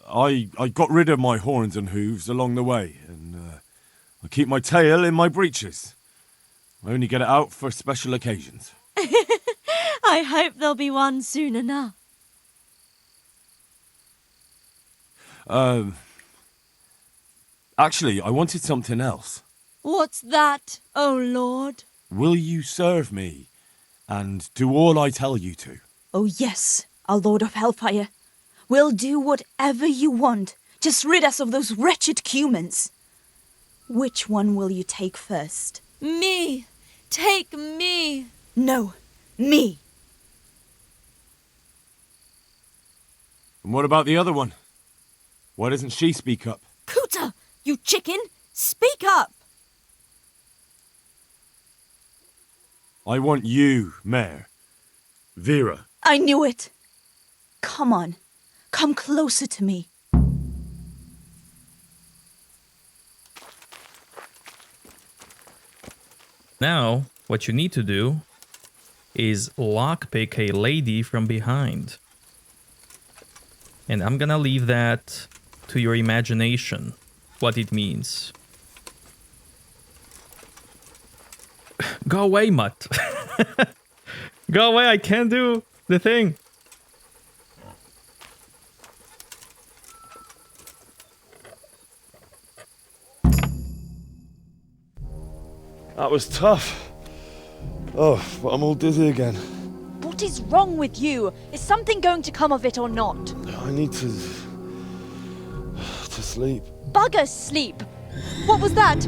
I got rid of my horns and hooves along the way, and I keep my tail in my breeches. I only get it out for special occasions. I hope there'll be one soon enough. Actually, I wanted something else. What's that, oh Lord? Will you serve me and do all I tell you to? Oh yes, our Lord of Hellfire. We'll do whatever you want. Just rid us of those wretched humans. Which one will you take first? Me! Take me! No, me. And what about the other one? Why doesn't she speak up? Kuta! You chicken! Speak up! I want you, Mare. Vera. I knew it. Come on. Come closer to me. Now, what you need to do is lockpick a lady from behind. And I'm gonna leave that to your imagination, what it means. Go away, Mutt. Go away, I can't do the thing. That was tough. Oh, but I'm all dizzy again. What is wrong with you? Is something going to come of it or not? I need to sleep. Bugger sleep! What was that?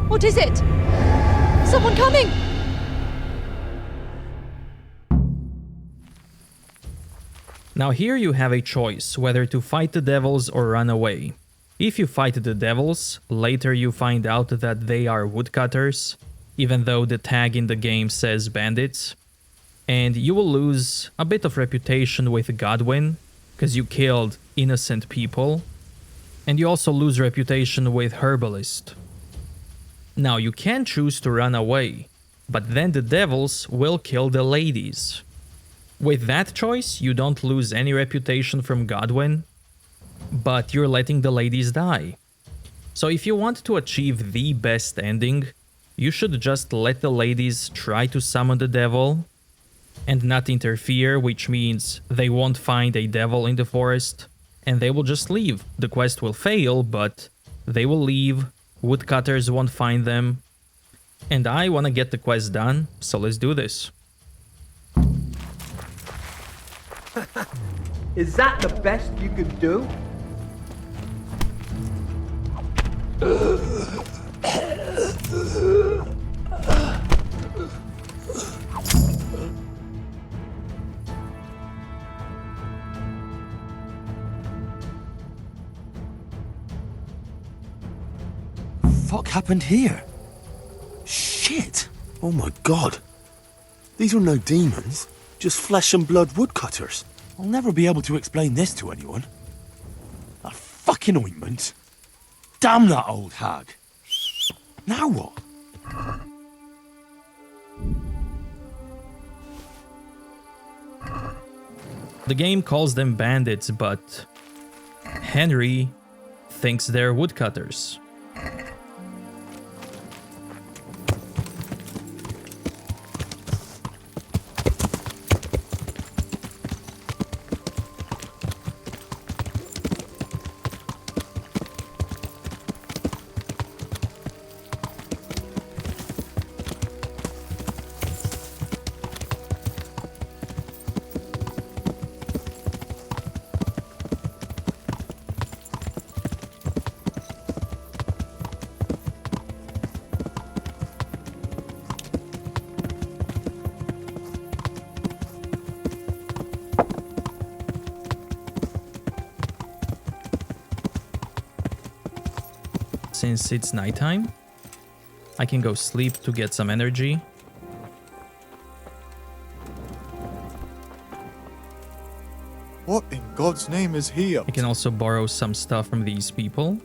What is it? Someone coming! Now here you have a choice whether to fight the devils or run away. If you fight the devils, later you find out that they are woodcutters, even though the tag in the game says bandits. And you will lose a bit of reputation with Godwin, because you killed innocent people. And you also lose reputation with Herbalist. Now you can choose to run away, but then the devils will kill the ladies. With that choice, you don't lose any reputation from Godwin, but you're letting the ladies die. So if you want to achieve the best ending, you should just let the ladies try to summon the devil and not interfere, which means they won't find a devil in the forest and they will just leave. The quest will fail, but they will leave, woodcutters won't find them, and I want to get the quest done, so let's do this. Is that the best you could do? Fuck happened here? Shit! Oh my god. These are no demons, just flesh and blood woodcutters. I'll never be able to explain this to anyone. That fucking ointment. Damn that old hag. Now what? The game calls them bandits, but Henry thinks they're woodcutters. Since it's nighttime, I can go sleep to get some energy. What in God's name is he up I can also borrow some stuff from these people.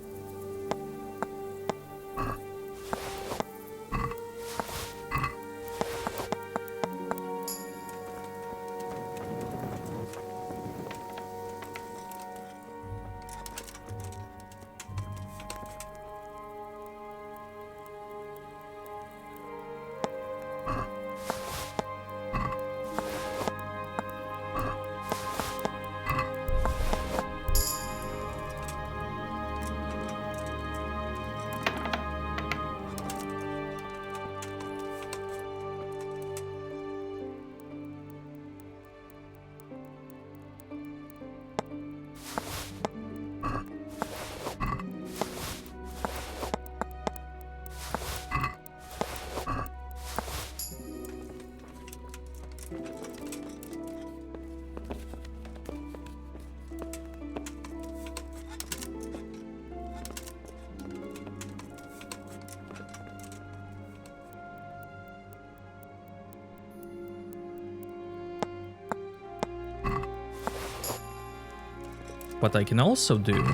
What I can also do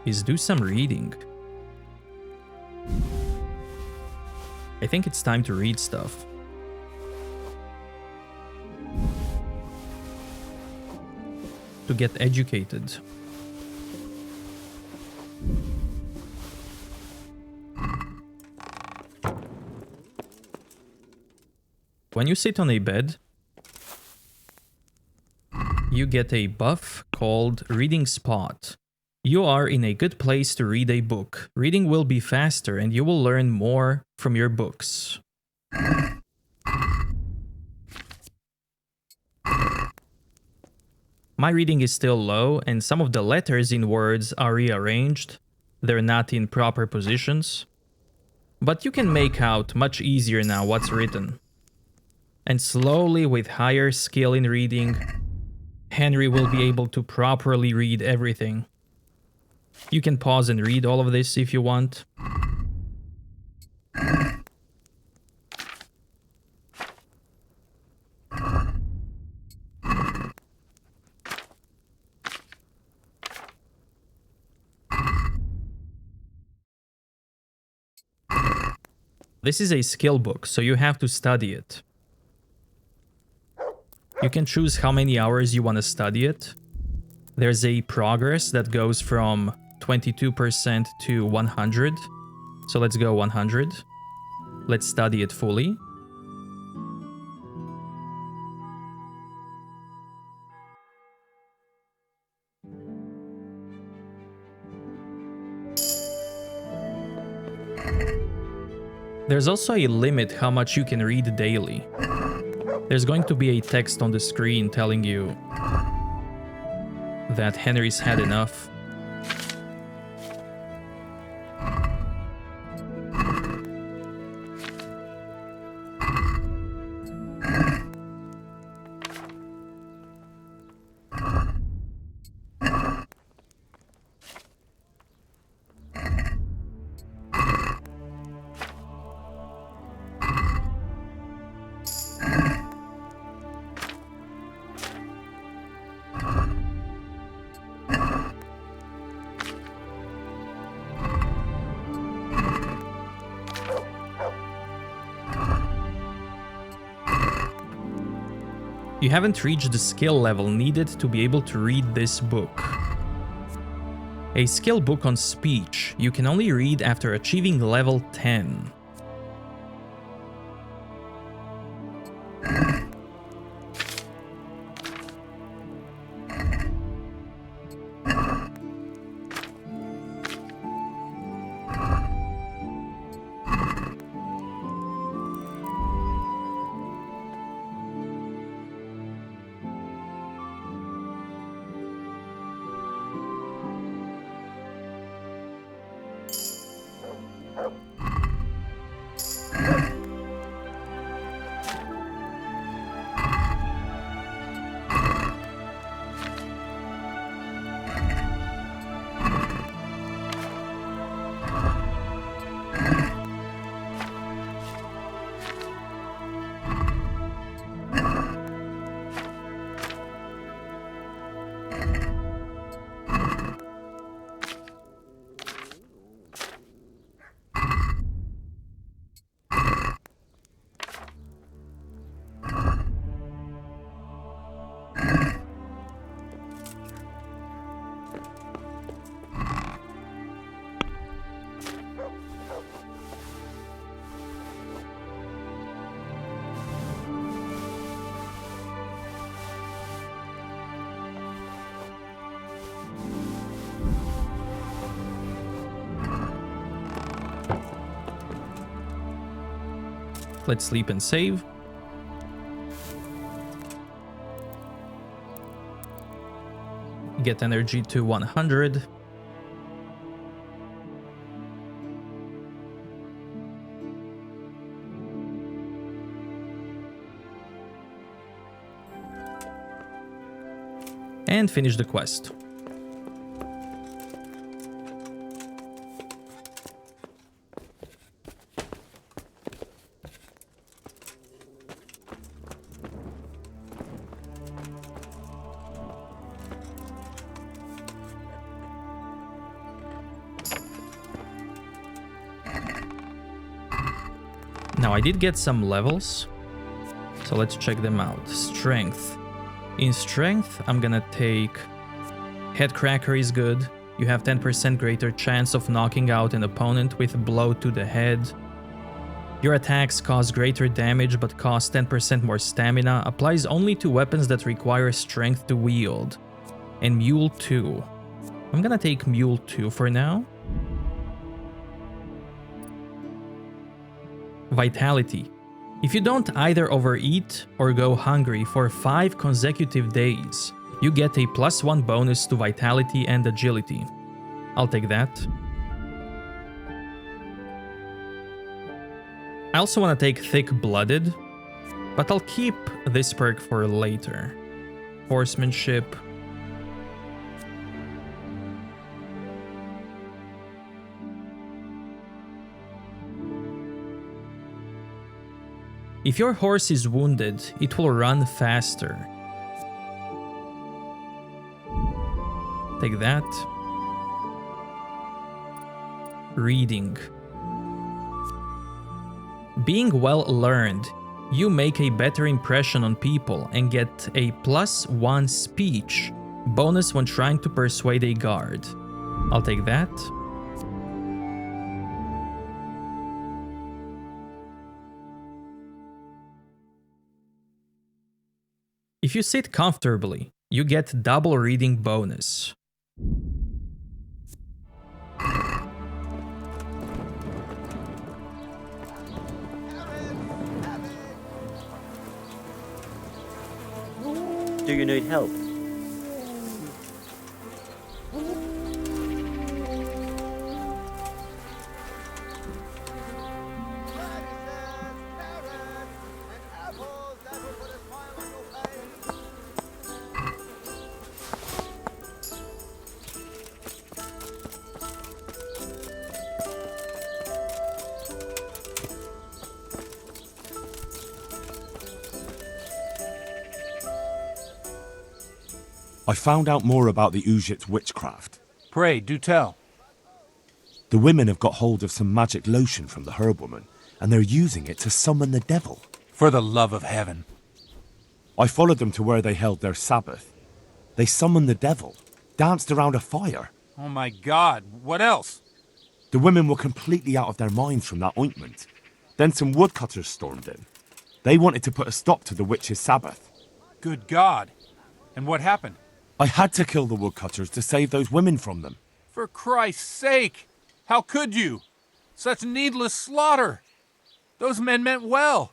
is do some reading. I think it's time to read stuff. To get educated. When you sit on a bed, you get a buff called Reading Spot. You are in a good place to read a book. Reading will be faster and you will learn more from your books. My reading is still low and some of the letters in words are rearranged. They're not in proper positions. But you can make out much easier now what's written. And slowly, with higher skill in reading, Henry will be able to properly read everything. You can pause and read all of this if you want. This is a skill book, so you have to study it. You can choose how many hours you want to study it. There's a progress that goes from 22% to 100. So let's go 100. Let's study it fully. There's also a limit how much you can read daily. There's going to be a text on the screen telling you that Henry's had enough. You haven't reached the skill level needed to be able to read this book. A skill book on speech you can only read after achieving level 10. Let's sleep and save. Get energy to 100. And finish the quest. Now I did get some levels, so let's check them out. Strength. In strength, I'm gonna take Headcracker is good. You have 10% greater chance of knocking out an opponent with a blow to the head. Your attacks cause greater damage but cost 10% more stamina. Applies only to weapons that require strength to wield. And Mule 2. I'm gonna take Mule 2 for now. Vitality. If you don't either overeat or go hungry for 5 consecutive days, you get a +1 bonus to vitality and agility. I'll take that. I also want to take Thick-Blooded, but I'll keep this perk for later. Horsemanship. If your horse is wounded, it will run faster. Take that. Reading. Being well learned, you make a better impression on people and get a +1 speech bonus when trying to persuade a guard. I'll take that. If you sit comfortably, you get double reading bonus. Do you need help? I found out more about the Ujit's witchcraft. Pray, do tell. The women have got hold of some magic lotion from the herb woman, and they're using it to summon the devil. For the love of heaven. I followed them to where they held their Sabbath. They summoned the devil, danced around a fire. Oh my God, what else? The women were completely out of their minds from that ointment. Then some woodcutters stormed in. They wanted to put a stop to the witch's Sabbath. Good God. And what happened? I had to kill the woodcutters to save those women from them. For Christ's sake! How could you? Such needless slaughter! Those men meant well.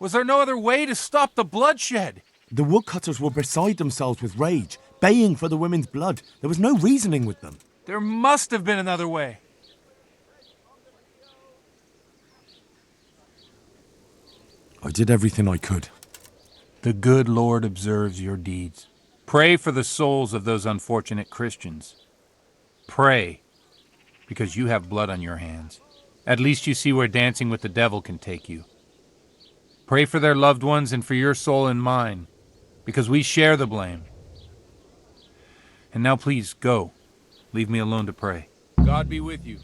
Was there no other way to stop the bloodshed? The woodcutters were beside themselves with rage, baying for the women's blood. There was no reasoning with them. There must have been another way. I did everything I could. The good Lord observes your deeds. Pray for the souls of those unfortunate Christians. Pray, because you have blood on your hands. At least you see where dancing with the devil can take you. Pray for their loved ones and for your soul and mine, because we share the blame. And now please, go. Leave me alone to pray. God be with you.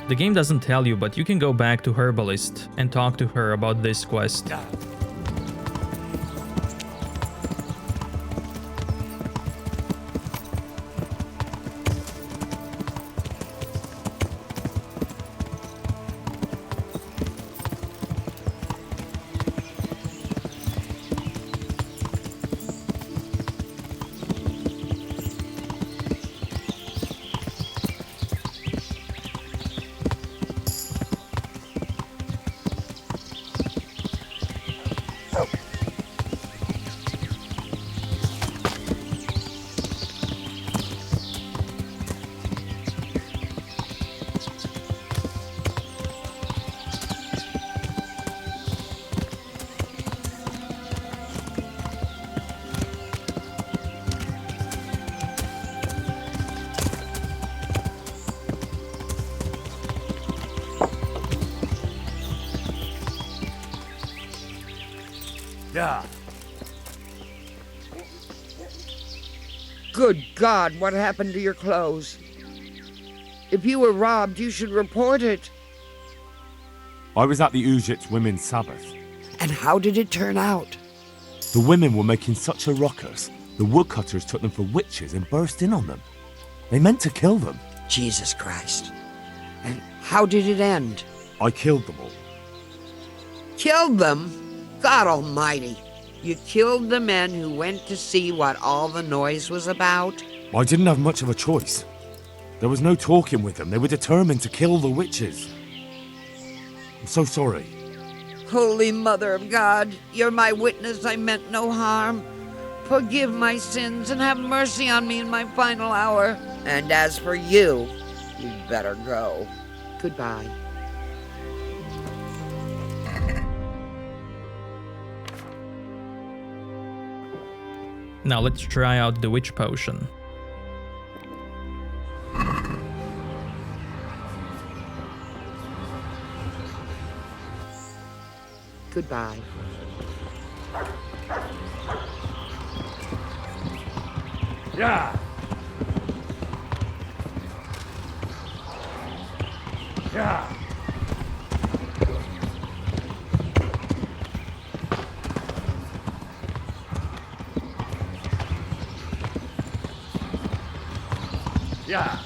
The game doesn't tell you, but you can go back to Herbalist and talk to her about this quest. Yeah. Good God, what happened to your clothes? If you were robbed, you should report it. I was at the Ujit's Women's Sabbath. And how did it turn out? The women were making such a ruckus, the woodcutters took them for witches and burst in on them. They meant to kill them. Jesus Christ. And how did it end? I killed them all. Killed them? God Almighty. You killed the men who went to see what all the noise was about? I didn't have much of a choice. There was no talking with them. They were determined to kill the witches. I'm so sorry. Holy Mother of God, you're my witness I meant no harm. Forgive my sins and have mercy on me in my final hour. And as for you, you'd better go. Goodbye. Now let's try out the witch potion. Goodbye. Yeah. Yeah. Yeah.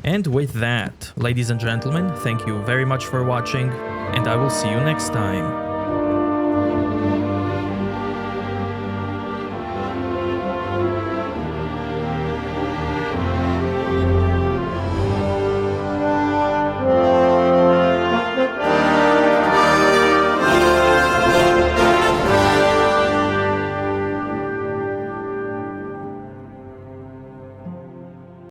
And with that, ladies and gentlemen, thank you very much for watching, and I will see you next time.